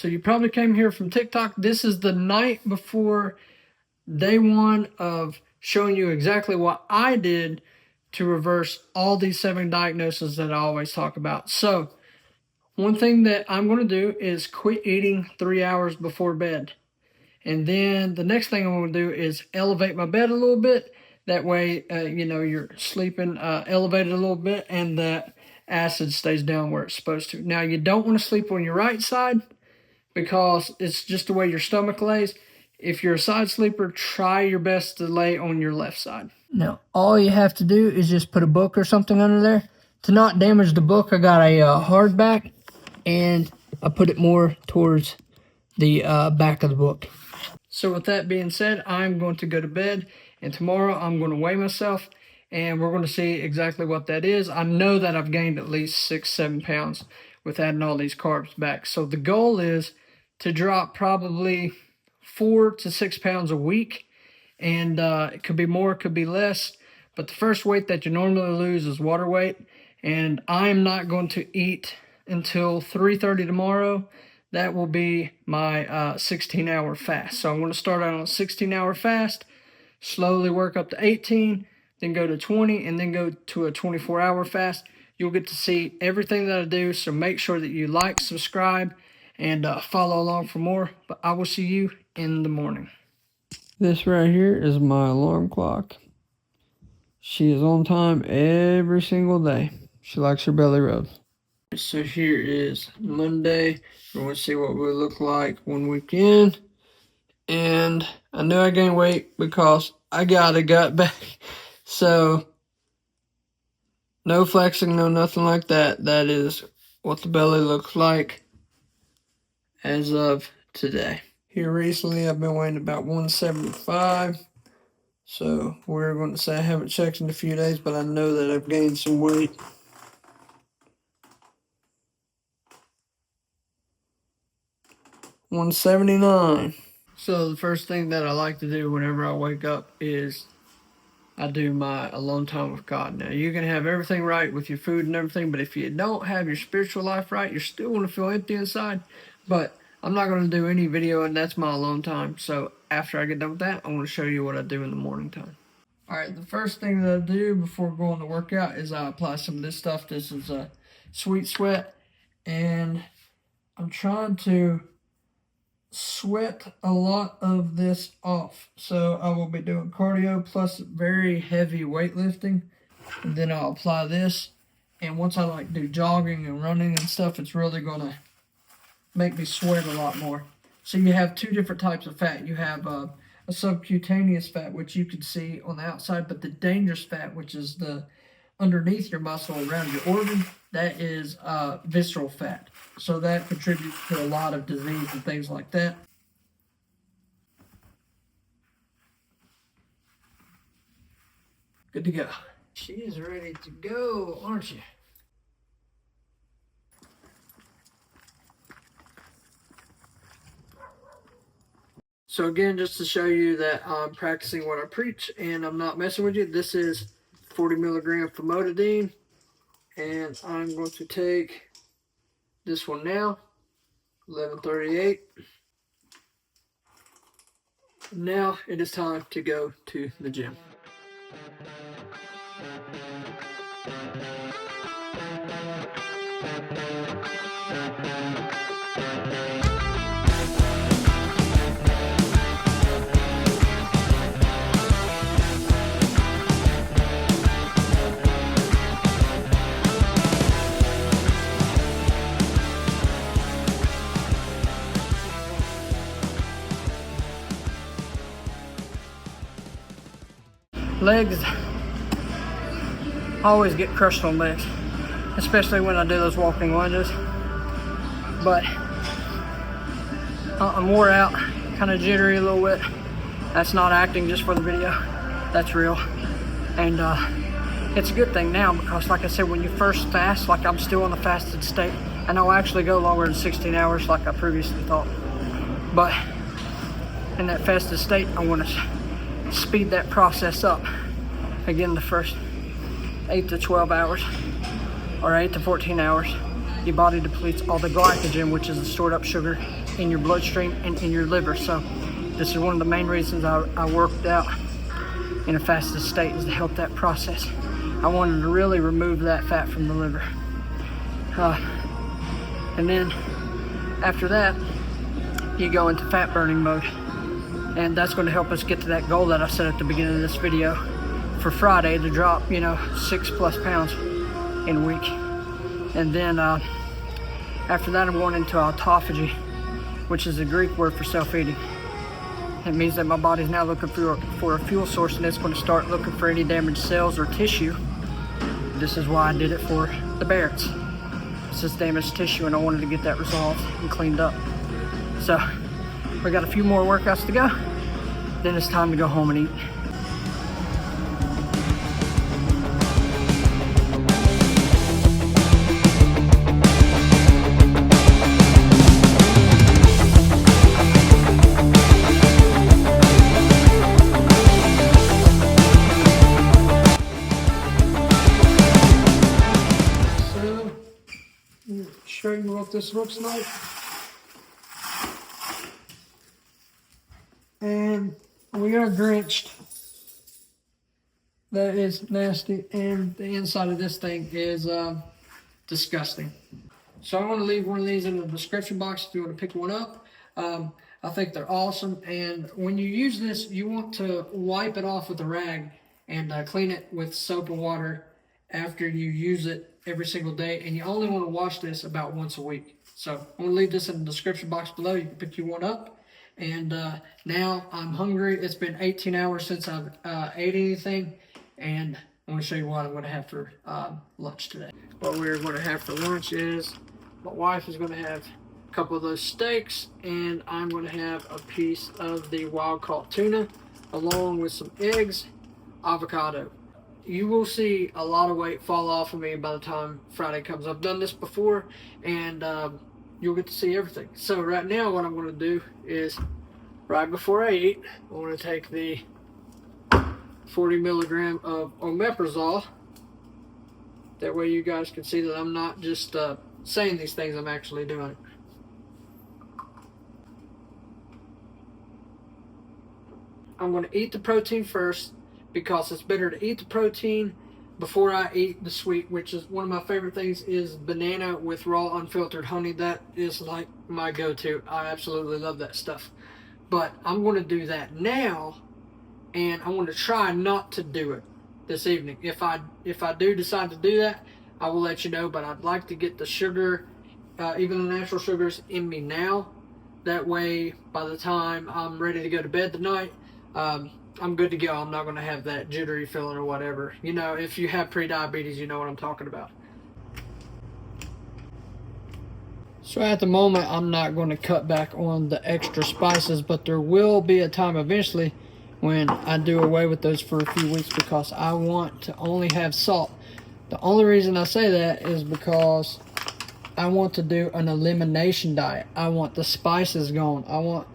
So you probably came here from TikTok. This is the night before day 1 of showing you exactly what I did to reverse all these 7 diagnoses that I always talk about. So one thing that I'm going to do is quit eating 3 hours before bed. And then the next thing I'm going to do is elevate my bed a little bit. That way, you know, you're sleeping elevated a little bit and that acid stays down where it's supposed to. Now, you don't want to sleep on your right side because it's just the way your stomach lays. If you're a side sleeper, try your best to lay on your left side. Now, all you have to do is just put a book or something under there. To not damage the book, I got a hardback, and I put it more towards the back of the book. So with that being said, I'm going to go to bed, and tomorrow I'm going to weigh myself, and we're going to see exactly what that is. I know that I've gained at least 6-7 pounds with adding all these carbs back. So the goal is to drop probably 4 to 6 pounds a week, and it could be more, it could be less, but the first weight that you normally lose is water weight, and I'm not going to eat until 3:30 tomorrow. That will be my 16-hour fast. So I'm going to start out on a 16-hour fast, slowly work up to 18, then go to 20, and then go to a 24-hour fast. You'll get to see everything that I do, so make sure that you like, subscribe, and follow along for more. But I will see you in the morning. This right here is my alarm clock. She is on time every single day. She likes her belly rub. So here is Monday. We're going to see what we look like 1 weekend. And I knew I gained weight because I got a gut bag. So no flexing, no nothing like that. That is what the belly looks like as of today. Here recently I've been weighing about 175. So we're going to say I haven't checked in a few days, but I know that I've gained some weight. 179. So the first thing that I like to do whenever I wake up is I do my alone time with God. Now, you can have everything right with your food and everything, but if you don't have your spiritual life right, you're still going to feel empty inside. But I'm not going to do any video, and that's my alone time. So after I get done with that, I'm going to show you what I do in the morning time. All right, the first thing that I do before going to workout is I apply some of this stuff. This is a Sweet Sweat, and I'm trying to sweat a lot of this off. So I will be doing cardio plus very heavy weightlifting, and then I'll apply this. And once I like do jogging and running and stuff, it's really gonna make me sweat a lot more. So you have 2 different types of fat. You have a subcutaneous fat, which you can see on the outside, but the dangerous fat, which is the underneath your muscle around your organ, that is visceral fat. So that contributes to a lot of disease and things like that. Good to go. She is ready to go, aren't you? So again, just to show you that I'm practicing what I preach and I'm not messing with you, this is 40 milligram famotidine, and I'm going to take this one now, 11:38. Now it is time to go to the gym. Legs, I always get crushed on legs, especially when I do those walking lunges. But I'm wore out, kind of jittery a little bit. That's not acting just for the video, that's real. And it's a good thing now because, like I said, when you first fast, like I'm still in the fasted state, and I'll actually go longer than 16 hours like I previously thought. But in that fasted state, I want to speed that process up. Again, the first 8 to 12 hours or 8 to 14 hours, your body depletes all the glycogen, which is the stored up sugar in your bloodstream and in your liver. So this is one of the main reasons I worked out in a fasted state, is to help that process. I wanted to really remove that fat from the liver. And then after that, you go into fat burning mode. And that's going to help us get to that goal that I set at the beginning of this video for Friday, to drop, 6+ pounds in a week. And then after that, I'm going into autophagy, which is a Greek word for self-eating. It means that my body's now looking for a fuel source, and it's going to start looking for any damaged cells or tissue. This is why I did it for the Barrettts. It's just damaged tissue, and I wanted to get that resolved and cleaned up. So we got a few more workouts to go. Then it's time to go home and eat. Show you what this looks like. And we are drenched. That is nasty, and the inside of this thing is disgusting. So I'm going to leave one of these in the description box if you want to pick one up. I think they're awesome, and when you use this, you want to wipe it off with a rag and clean it with soap and water after you use it every single day, and you only want to wash this about once a week. So I'm going to leave this in the description box below. You can pick you one up. And now I'm hungry. It's been 18 hours since I've ate anything, and I want to show you what I'm going to have for lunch today. What we're going to have for lunch is, my wife is going to have a couple of those steaks, and I'm going to have a piece of the wild-caught tuna, along with some eggs, avocado. You will see a lot of weight fall off of me by the time Friday comes. I've done this before, and you'll get to see everything. So right now what I'm going to do is, right before I eat, I want to take the 40 milligram of omeprazole. That way you guys can see that I'm not just saying these things, I'm actually doing it. I'm going to eat the protein first, because it's better to eat the protein before I eat the sweet, which is one of my favorite things, is banana with raw unfiltered honey. That is like my go-to. I absolutely love that stuff. But I'm going to do that now, and I'm going to try not to do it this evening. If I do decide to do that, I will let you know, but I'd like to get the sugar, even the natural sugars, in me now. That way, by the time I'm ready to go to bed tonight, I'm good to go. I'm not going to have that jittery feeling or whatever. If you have pre-diabetes, you know what I'm talking about. So at the moment, I'm not going to cut back on the extra spices, but there will be a time eventually when I do away with those for a few weeks, because I want to only have salt. The only reason I say that is because I want to do an elimination diet. I want the spices gone. I want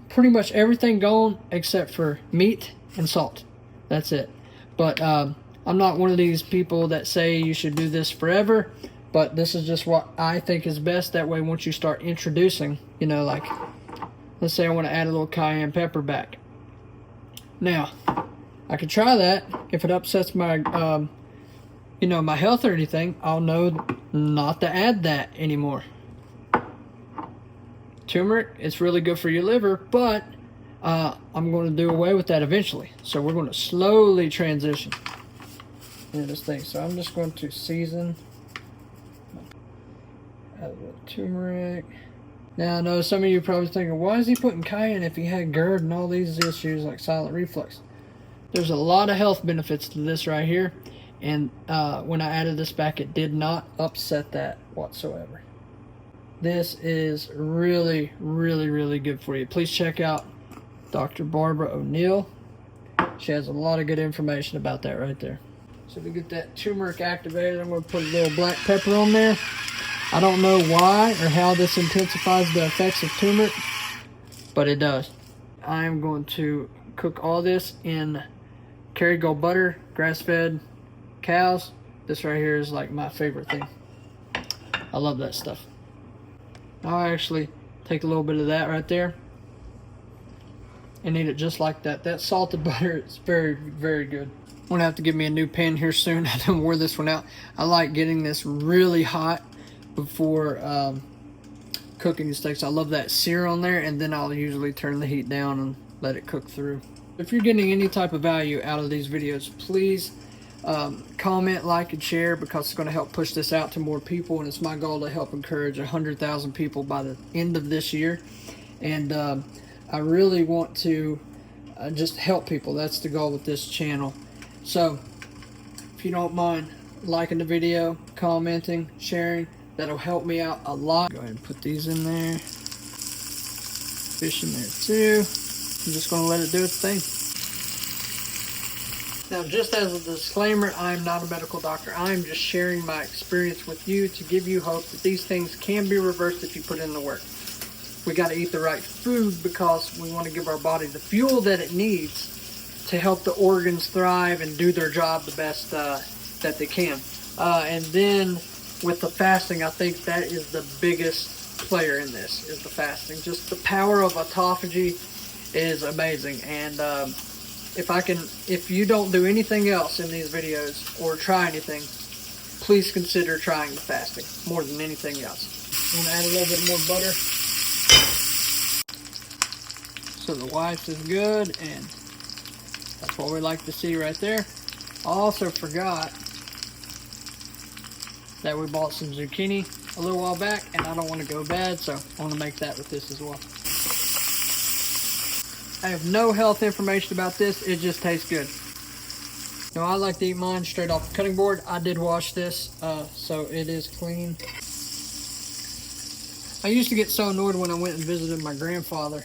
pretty much everything gone except for meat and salt. That's it. But I'm not one of these people that say you should do this forever, but this is just what I think is best. That way, once you start introducing, like, let's say I want to add a little cayenne pepper back. Now, I could try that. If it upsets my my health or anything, I'll know not to add that anymore. Turmeric, it's really good for your liver, but I'm going to do away with that eventually. So we're going to slowly transition into this thing. So I'm just going to season, add a little turmeric. Now I know some of you are probably thinking, why is he putting cayenne if he had GERD and all these issues like silent reflux? There's a lot of health benefits to this right here, and when I added this back, it did not upset that whatsoever. This is really, really, really good for you. Please check out Dr. Barbara O'Neill. She has a lot of good information about that right there. So to get that turmeric activated, I'm going to put a little black pepper on there. I don't know why or how this intensifies the effects of turmeric, but it does. I am going to cook all this in Kerrygold butter, grass-fed cows. This right here is like my favorite thing. I love that stuff. I'll actually Take a little bit of that right there and eat it just like that. That salted butter is very, very good. I'm gonna have to give me a new pan here soon. I don't wear this one out. I like getting this really hot before cooking the steaks. I love that sear on there, and then I'll usually turn the heat down and let it cook through. If you're getting any type of value out of these videos, please comment, like, and share, because it's going to help push this out to more people, and it's my goal to help encourage 100,000 people by the end of this year. And I really want to just help people. That's the goal with this channel. So if you don't mind liking the video, commenting, sharing, that'll help me out a lot. Go ahead and put these in there. Fish in there too. I'm just going to let it do its thing. Now, just as a disclaimer, I'm not a medical doctor. I'm just sharing my experience with you to give you hope that these things can be reversed if you put in the work. We got to eat the right food because we want to give our body the fuel that it needs to help the organs thrive and do their job the best that they can. And then with the fasting, I think that is the biggest player in this, is the fasting. Just the power of autophagy is amazing. And if you don't do anything else in these videos or try anything, please consider trying the fasting more than anything else. I'm gonna add a little bit more butter so the whites is good, and that's what we like to see right there. I also forgot that we bought some zucchini a little while back, and I don't want to go bad, so I want to make that with this as well. I have no health information about this, it just tastes good. Now, I like to eat mine straight off the cutting board. I did wash this, so it is clean. I used to get so annoyed when I went and visited my grandfather,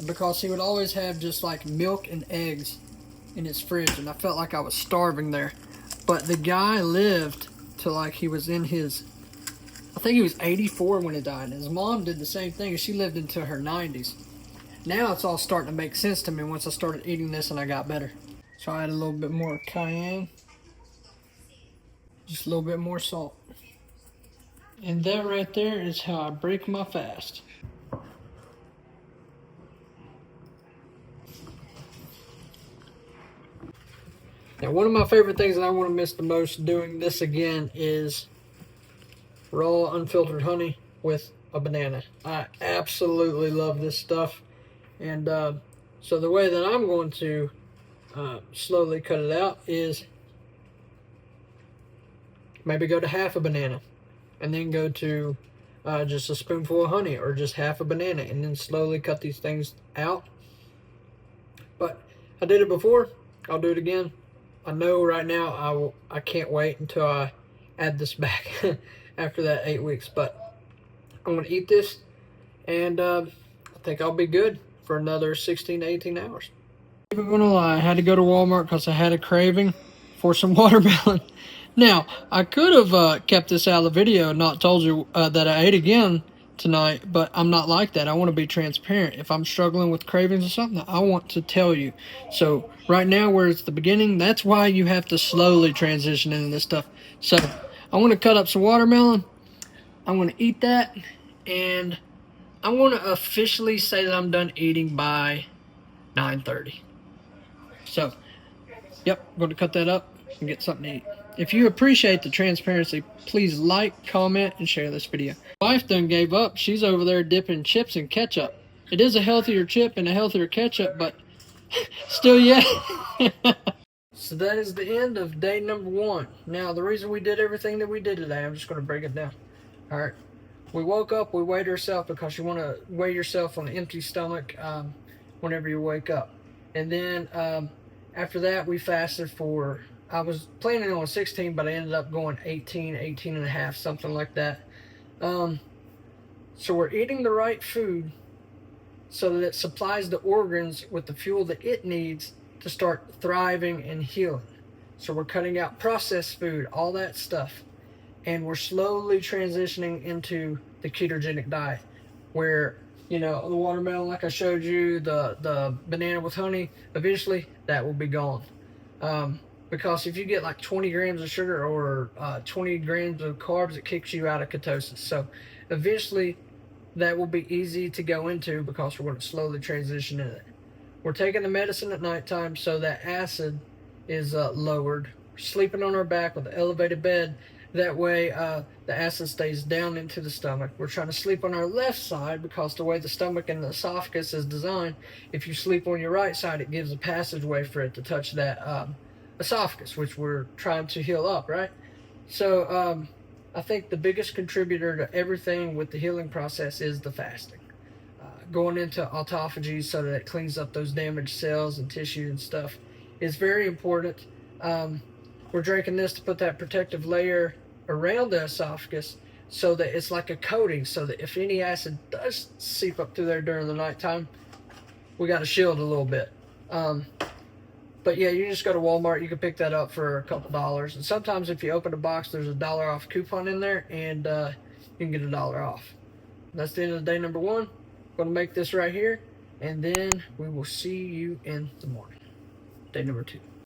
because he would always have just like milk and eggs in his fridge, and I felt like I was starving there. But the guy lived till like he was in his, I think he was 84 when he died. And his mom did the same thing, and she lived into her 90s. Now it's all starting to make sense to me once I started eating this and I got better. So I add a little bit more cayenne, just a little bit more salt. And that right there is how I break my fast. Now, one of my favorite things that I want to miss the most doing this again is raw unfiltered honey with a banana. I absolutely love this stuff. And so the way that I'm going to slowly cut it out is maybe go to half a banana, and then go to just a spoonful of honey, or just half a banana, and then slowly cut these things out. But I did it before, I'll do it again. I know right now I can't wait until I add this back after that 8 weeks. But I'm going to eat this, and I think I'll be good for another 16 to 18 hours. I'm not gonna lie, I had to go to Walmart because I had a craving for some watermelon. Now, I could have kept this out of the video and not told you that I ate again tonight, but I'm not like that. I want to be transparent. If I'm struggling with cravings or something, I want to tell you. So right now, where it's the beginning, that's why you have to slowly transition into this stuff. So I want to cut up some watermelon. I'm going to eat that, and I want to officially say that I'm done eating by 9:30. So, yep, I'm going to cut that up and get something to eat. If you appreciate the transparency, please like, comment, and share this video. My wife done gave up. She's over there dipping chips in ketchup. It is a healthier chip and a healthier ketchup, but still, yeah. So that is the end of day number 1. Now, the reason we did everything that we did today, I'm just going to break it down. All right. We woke up, we weighed ourselves, because you want to weigh yourself on an empty stomach whenever you wake up. And then after that, we fasted for, I was planning on 16, but I ended up going 18 and a half, something like that. So we're eating the right food so that it supplies the organs with the fuel that it needs to start thriving and healing. So we're cutting out processed food, all that stuff. And we're slowly transitioning into the ketogenic diet, where, you know, the watermelon, like I showed you, the banana with honey, eventually that will be gone. Because if you get like 20 grams of sugar or 20 grams of carbs, it kicks you out of ketosis. So eventually that will be easy to go into because we're going to slowly transition in it. We're taking the medicine at nighttime so that acid is lowered. We're sleeping on our back with an elevated bed. That way the acid stays down into the stomach. We're trying to sleep on our left side because the way the stomach and the esophagus is designed, if you sleep on your right side, it gives a passageway for it to touch that esophagus, which we're trying to heal up, right? So I think the biggest contributor to everything with the healing process is the fasting. Going into autophagy so that it cleans up those damaged cells and tissue and stuff is very important. We're drinking this to put that protective layer around the esophagus so that it's like a coating, so that if any acid does seep up through there during the nighttime, we got a shield a little bit. But yeah, you just go to Walmart, you can pick that up for a couple dollars. And sometimes if you open a box, there's a $1 off coupon in there, and you can get $1 off. That's the end of day number 1. Going to make this right here, and then we will see you in the morning. Day number 2.